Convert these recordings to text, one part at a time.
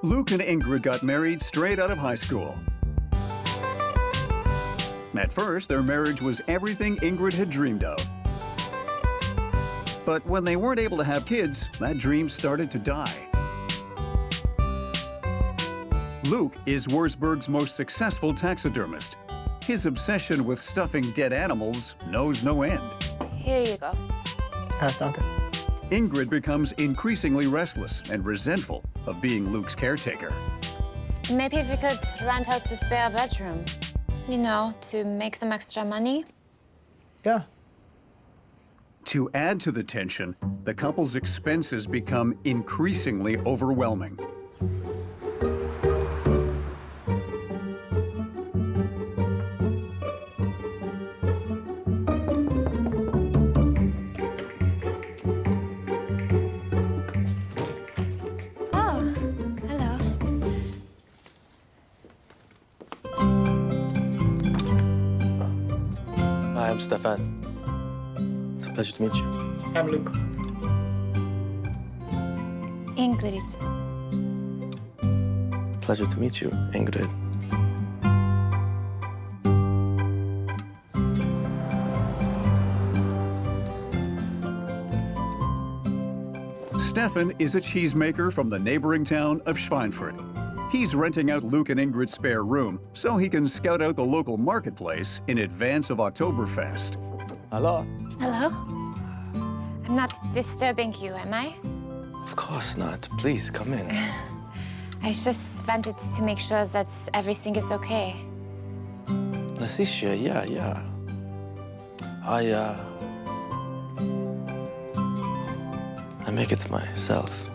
Luke and Ingrid got married straight out of high school. At first, their marriage was everything Ingrid had dreamed of. But when they weren't able to have kids, that dream started to die. Luke is Wurzburg's most successful taxidermist. His obsession with stuffing dead animals knows no end. Here you go. Danke. Ingrid becomes increasingly restless and resentful of being Luke's caretaker. Maybe we could rent out the spare bedroom. You know, to make some extra money. Yeah. To add to the tension, the couple's expenses become increasingly overwhelming. Oh, hello. Hi, I'm Stefan. It's a pleasure to meet you. I'm Luke. Ingrid. Pleasure to meet you, Ingrid. Stefan is a cheesemaker from the neighboring town of Schweinfurt. He's renting out Luke and Ingrid's spare room so he can scout out the local marketplace in advance of Oktoberfest. Hello. Hello. I'm not disturbing you, am I? Of course not. Please, come in. I just wanted to make sure that everything is okay. Leticia, yeah. I make it myself.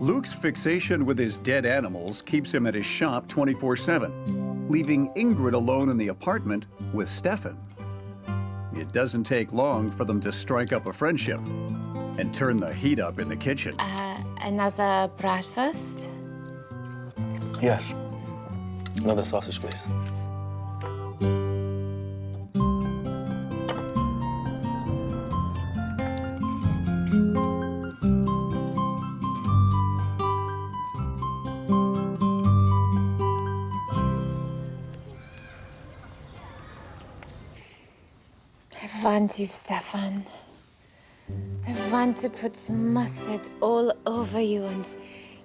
Luke's fixation with his dead animals keeps him at his shop 24/7, leaving Ingrid alone in the apartment with Stefan. It doesn't take long for them to strike up a friendship and turn the heat up in the kitchen. Another breakfast? Yes. Another sausage, please. I want you, Stefan. I want to put mustard all over you and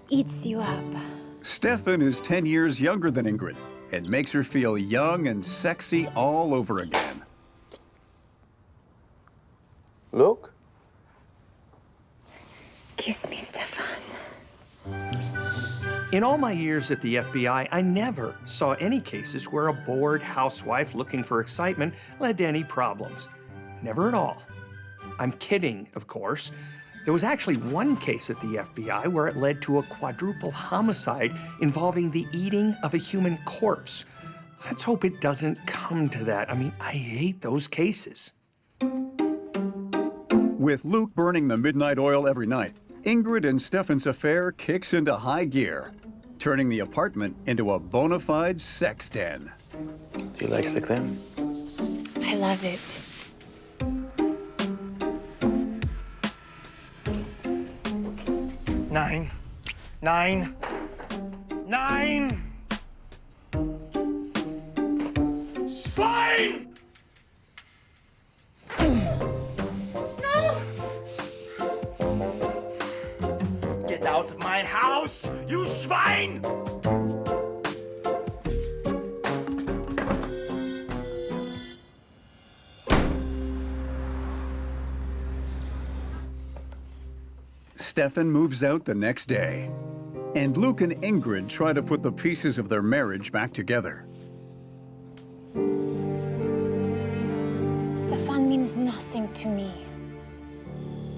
eat you up. Stefan is 10 years younger than Ingrid and makes her feel young and sexy all over again. Luke? Kiss me, Stefan. In all my years at the FBI, I never saw any cases where a bored housewife looking for excitement led to any problems. Never at all. I'm kidding, of course. There was actually one case at the FBI where it led to a quadruple homicide involving the eating of a human corpse. Let's hope it doesn't come to that. I mean, I hate those cases. With Luke burning the midnight oil every night, Ingrid and Stefan's affair kicks into high gear, turning the apartment into a bona fide sex den. Do you like stick them? I love it. Nine. Fine! Get out of my house, you swine! Stefan moves out the next day, and Luke and Ingrid try to put the pieces of their marriage back together. Stefan means nothing to me.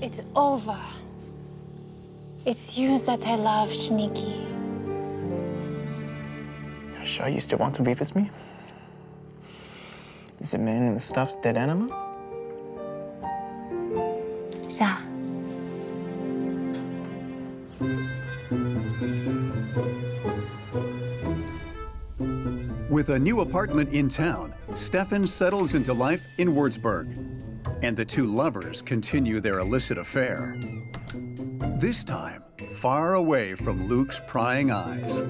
It's over. It's you that I love, Sneaky. Sure you still want to be with me? The man who stuffs dead animals? Ja. With a new apartment in town, Stefan settles into life in Würzburg, and the two lovers continue their illicit affair. This time, far away from Luke's prying eyes.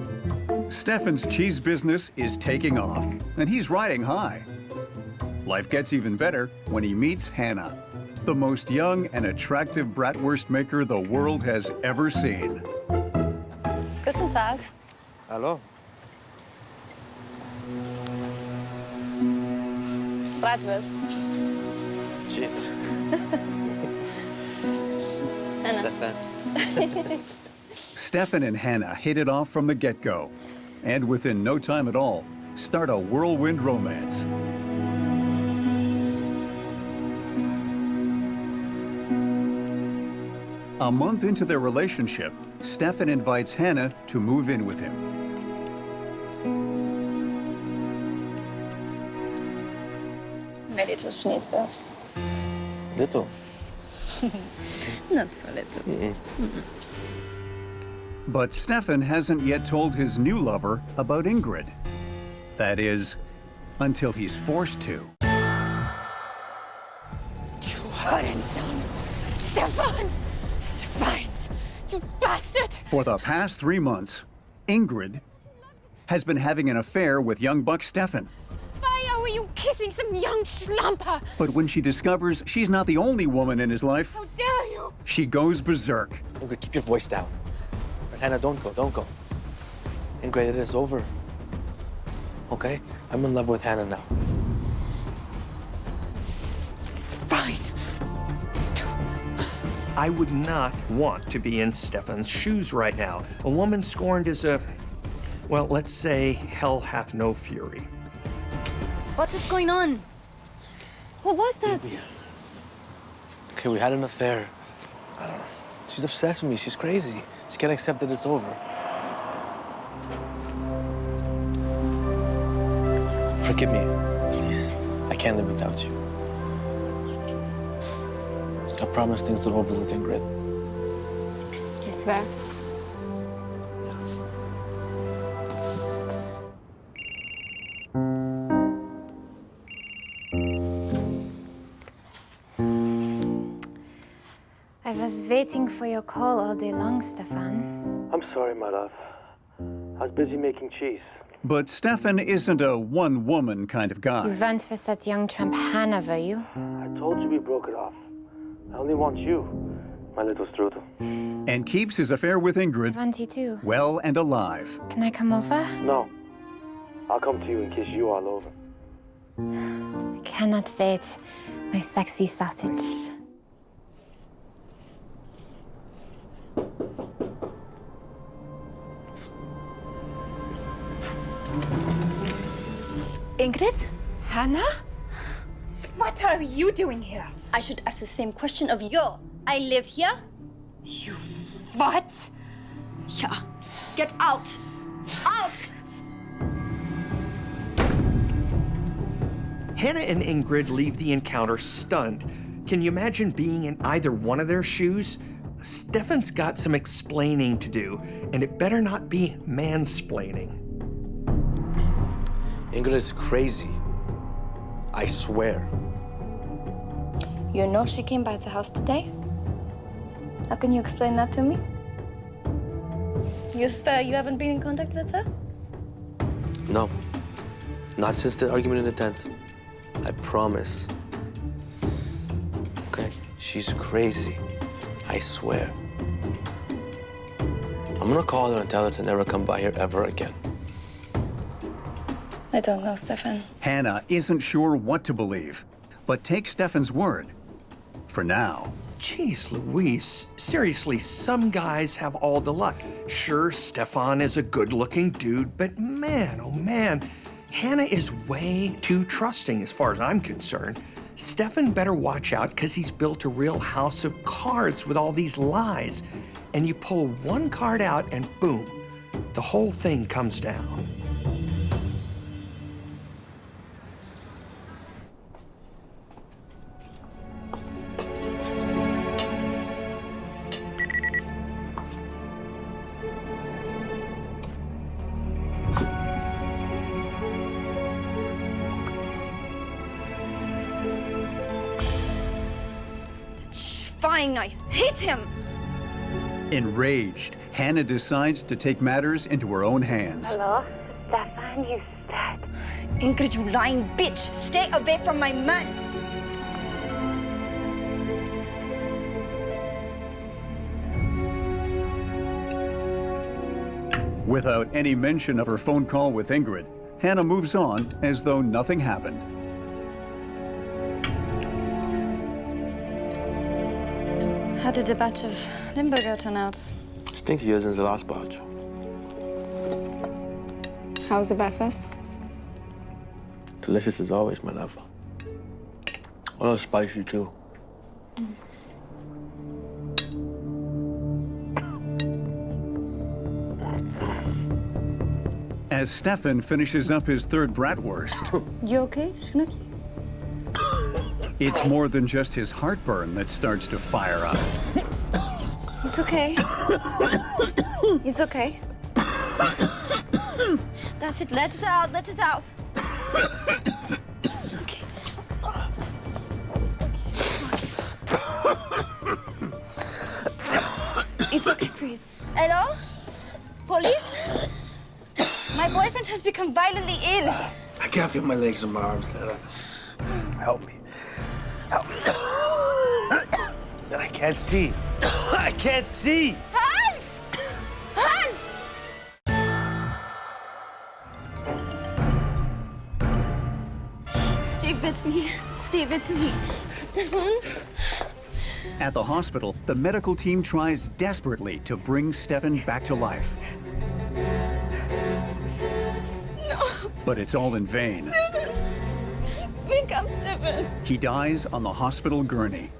Stefan's cheese business is taking off, and he's riding high. Life gets even better when he meets Hannah, the most young and attractive bratwurst maker the world has ever seen. Guten Tag. Hallo. Bratwurst. Cheers. Hannah. Stefan. Stefan and Hannah hit it off from the get-go, and within no time at all, start a whirlwind romance. A month into their relationship, Stefan invites Hannah to move in with him. My little schnitzel. Little. Not so little. But Stefan hasn't yet told his new lover about Ingrid. That is, until he's forced to. You Hurensohn! Stefan! Schwein! You bastard! For the past 3 months, Ingrid has been having an affair with young buck Stefan. Why were you kissing some young schlumper? But when she discovers she's not the only woman in his life, How dare you! she goes berserk. Ingrid, keep your voice down. But Hannah, don't go. Ingrid, it is over. Okay? I'm in love with Hannah now. It's fine. I would not want to be in Stefan's shoes right now. A woman scorned is a, well, let's say hell hath no fury. What is going on? Who was that? Okay, we had an affair. I don't know. She's obsessed with me. She's crazy. She can't accept that it's over. Forgive me, please. I can't live without you. I promise things are over with Ingrid. Tu swear? I was waiting for your call all day long, Stefan. I'm sorry, my love. I was busy making cheese. But Stefan isn't a one-woman kind of You guy. went with that young tramp Hannah, were you? I told you we broke it off. I only want you, my little strudel. And keeps his affair with I Ingrid want you too. well and alive. Can I come over? No. I'll come to you and kiss you all over. I cannot wait, my sexy sausage. Ingrid? Hannah? What are you doing here? I should ask the same question of you. I live here? You what? Yeah. Get out! Out! Hannah and Ingrid leave the encounter stunned. Can you imagine being in either one of their shoes? Stefan's got some explaining to do, and it better not be mansplaining. Ingrid is crazy. I swear. You know she came by the house today? How can you explain that to me? You swear you haven't been in contact with her? No. Not since the argument in the tent. I promise. Okay? She's crazy. I swear. I'm gonna call her and tell her to never come by here ever again. I don't know, Stefan. Hannah isn't sure what to believe, but takes Stefan's word. For now. Jeez Louise, seriously, some guys have all the luck. Sure, Stefan is a good-looking dude, but man, oh man, Hannah is way too trusting as far as I'm concerned. Stefan better watch out because he's built a real house of cards with all these lies. And you pull one card out and boom, the whole thing comes down. lying now. Hit him! Enraged, Hannah decides to take matters into her own hands. Hello? Stefan, you dead. Ingrid, you lying bitch! Stay away from my man! Without any mention of her phone call with Ingrid, Hannah moves on as though nothing happened. How did the batch of Limburger turn out? Stinkier than the last batch. How was the breakfast? Delicious as always, my love. A little spicy, too. As Stefan finishes up his third bratwurst, You okay, Schnucky? it's more than just his heartburn that starts to fire up. It's okay. It's okay. That's it. Let it out. Let it out. Okay. It's okay. Breathe. Hello? Police? My boyfriend has become violently ill. I can't feel my legs and my arms. Help me. Help me. I can't see. I can't see. Hans! Hans! Steve, it's me. Steve, it's me. Stefan? At the hospital, the medical team tries desperately to bring Stefan back to life. But it's all in vain. Wake up, Stefan. He dies on the hospital gurney,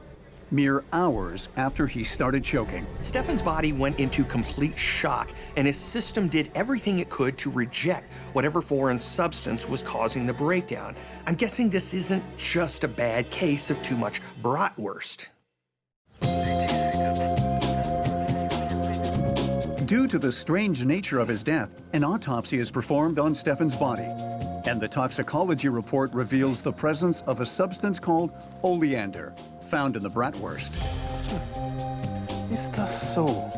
mere hours after he started choking. Stefan's body went into complete shock, and his system did everything it could to reject whatever foreign substance was causing the breakdown. I'm guessing this isn't just a bad case of too much bratwurst. Due to the strange nature of his death, an autopsy is performed on Stefan's body, and the toxicology report reveals the presence of a substance called oleander, found in the bratwurst. Is that so?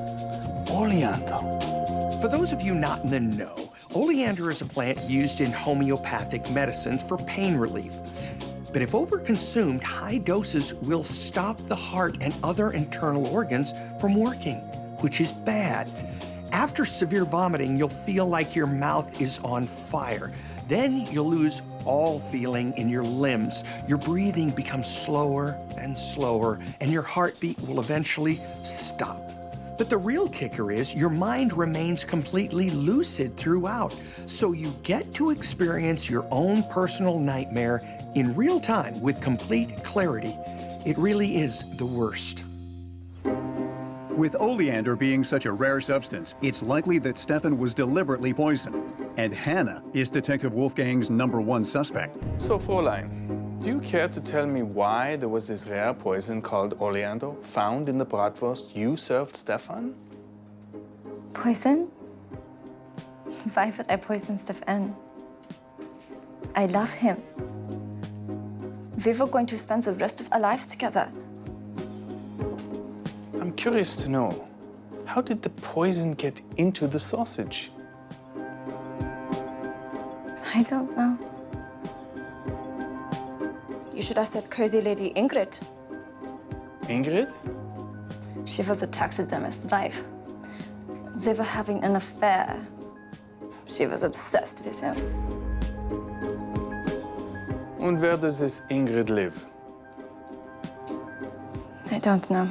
Oleander. For those of you not in the know, oleander is a plant used in homeopathic medicines for pain relief. But if overconsumed, high doses will stop the heart and other internal organs from working, which is bad. After severe vomiting, you'll feel like your mouth is on fire. Then you'll lose all feeling in your limbs. Your breathing becomes slower and slower, and your heartbeat will eventually stop. But the real kicker is your mind remains completely lucid throughout, so you get to experience your own personal nightmare in real time with complete clarity. It really is the worst. With oleander being such a rare substance, it's likely that Stefan was deliberately poisoned, and Hannah is Detective Wolfgang's #1 suspect. So, Fräulein, do you care to tell me why there was this rare poison called oleander found in the bratwurst you served Stefan? Poison? Why would I poison Stefan? I love him. We were going to spend the rest of our lives together. I'm curious to know, how did the poison get into the sausage? I don't know. You should ask that crazy lady Ingrid. Ingrid? She was a taxidermist's wife. They were having an affair. She was obsessed with him. And where does this Ingrid live? I don't know.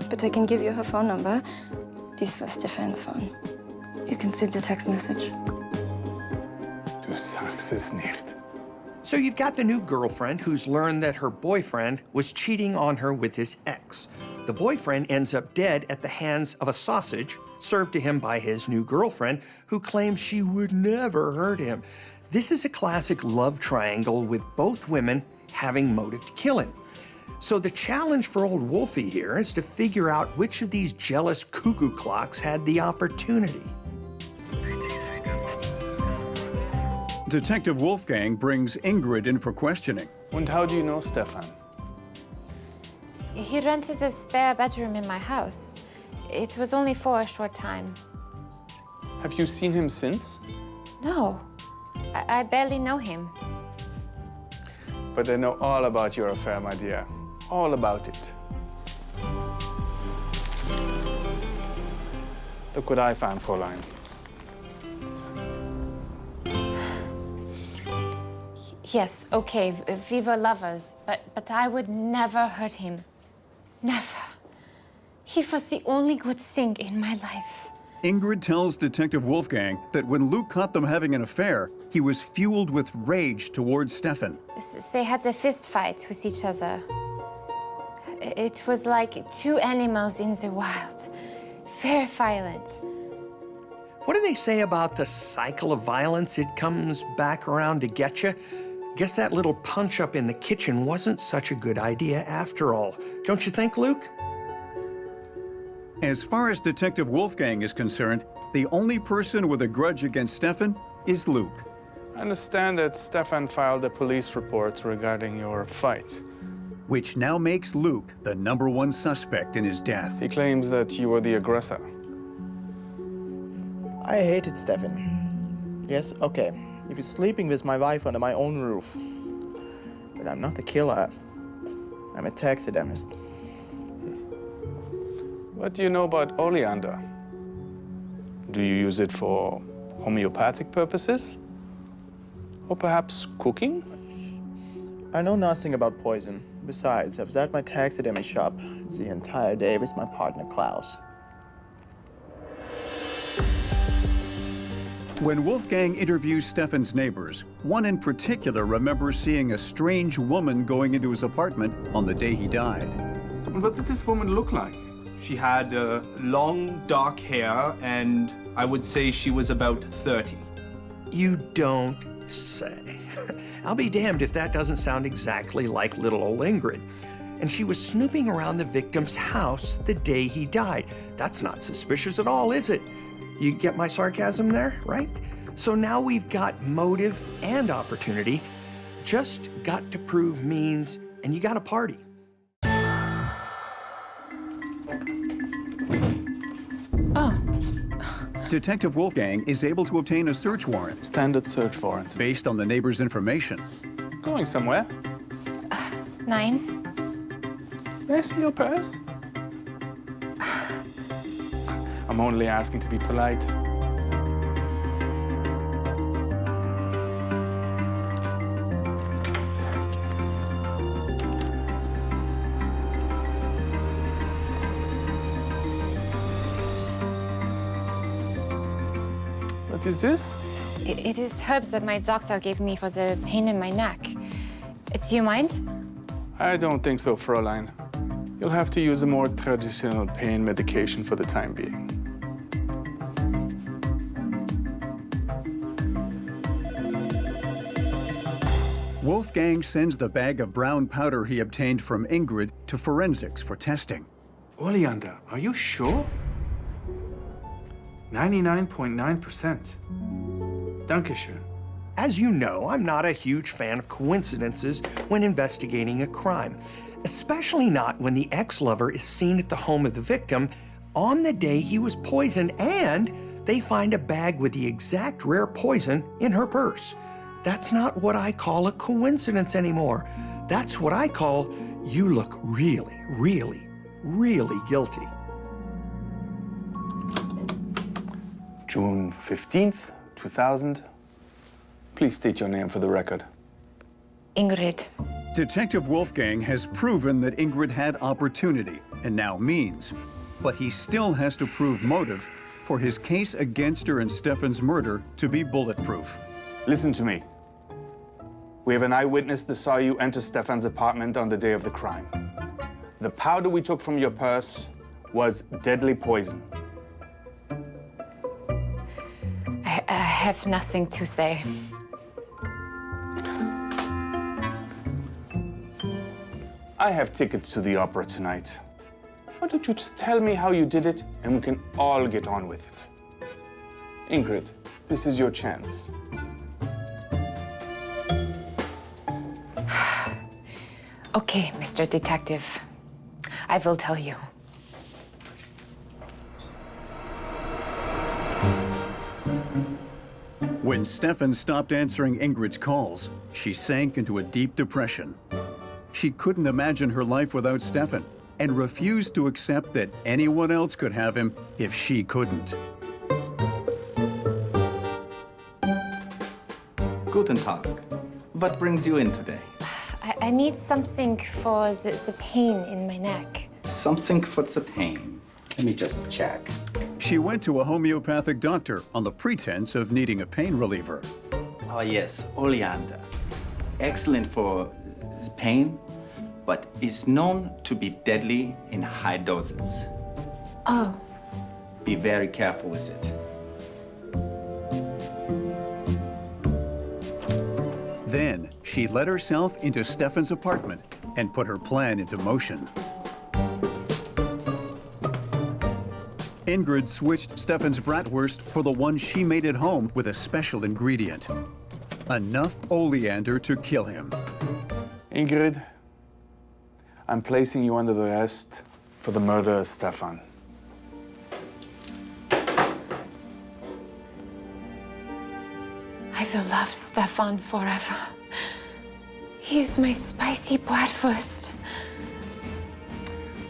But I can give you her phone number. This was Stefan's phone. You can see the text message. Du sagst es nicht. So you've got the new girlfriend who's learned that her boyfriend was cheating on her with his ex. The boyfriend ends up dead at the hands of a sausage served to him by his new girlfriend, who claims she would never hurt him. This is a classic love triangle with both women having motive to kill him. So the challenge for old Wolfie here is to figure out which of these jealous cuckoo clocks had the opportunity. Detective Wolfgang brings Ingrid in for questioning. And how do you know Stefan? He rented a spare bedroom in my house. It was only for a short time. Have you seen him since? No, I barely know him. But I know all about your affair, my dear. All about it. Look what I found, Fräulein. Yes, okay, we were lovers, but I would never hurt him. Never. He was the only good thing in my life. Ingrid tells Detective Wolfgang that when Luke caught them having an affair, he was fueled with rage towards Stefan. They had a fist fight with each other. It was like two animals in the wild. Very violent. What do they say about the cycle of violence? It comes back around to get you. Guess that little punch-up in the kitchen wasn't such a good idea after all. Don't you think, Luke? As far as Detective Wolfgang is concerned, the only person with a grudge against Stefan is Luke. I understand that Stefan filed a police report regarding your fight. Which now makes Luke the #1 suspect in his death. He claims that you were the aggressor. I hated Stefan. Yes, okay. If he's sleeping with my wife under my own roof. But I'm not a killer. I'm a taxidermist. What do you know about oleander? Do you use it for homeopathic purposes? Or perhaps cooking? I know nothing about poison. Besides, I was at my taxidermy shop the entire day with my partner Klaus. When Wolfgang interviews Stefan's neighbors, one in particular remembers seeing a strange woman going into his apartment on the day he died. What did this woman look like? She had long, dark hair, and I would say she was about 30. You don't say. I'll be damned if that doesn't sound exactly like little old Ingrid. And she was snooping around the victim's house the day he died. That's not suspicious at all, is it? You get my sarcasm there, right? So now we've got motive and opportunity. Just got to prove means, and you got a party. Oh, Detective Wolfgang is able to obtain a search warrant Standard search warrant. based on the neighbor's information. Going somewhere? 9. May I see your purse? I'm only asking to be polite. What is this? It is herbs that my doctor gave me for the pain in my neck. Do you mind? I don't think so, Fräulein. You'll have to use a more traditional pain medication for the time being. Wolfgang sends the bag of brown powder he obtained from Ingrid to forensics for testing. Oleander, are you sure? 99.9%. Dankeschön. As you know, I'm not a huge fan of coincidences when investigating a crime, especially not when the ex-lover is seen at the home of the victim on the day he was poisoned and they find a bag with the exact rare poison in her purse. That's not what I call a coincidence anymore. That's what I call you look really, really, really guilty. June 15th, 2000. Please state your name for the record. Ingrid. Detective Wolfgang has proven that Ingrid had opportunity and now means, but he still has to prove motive for his case against her in Stefan's murder to be bulletproof. Listen to me. We have an eyewitness that saw you enter Stefan's apartment on the day of the crime. The powder we took from your purse was deadly poison. I have nothing to say. I have tickets to the opera tonight. Why don't you just tell me how you did it and we can all get on with it? Ingrid, this is your chance. Okay, Mr. Detective. I will tell you. When Stefan stopped answering Ingrid's calls, she sank into a deep depression. She couldn't imagine her life without Stefan and refused to accept that anyone else could have him if she couldn't. Guten Tag. What brings you in today? I need something for the pain in my neck. Something for the pain. Let me just check. She went to a homeopathic doctor on the pretense of needing a pain reliever. Oh yes, oleander. Excellent for the pain, but is known to be deadly in high doses. Oh. Be very careful with it. Then she let herself into Stefan's apartment and put her plan into motion. Ingrid switched Stefan's bratwurst for the one she made at home with a special ingredient. Enough oleander to kill him. Ingrid, I'm placing you under arrest for the murder of Stefan. I will love Stefan forever. He is my spicy bratwurst.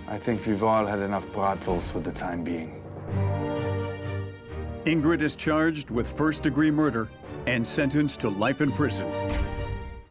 I think we've all had enough bratwurst for the time being. Ingrid is charged with first-degree murder and sentenced to life in prison.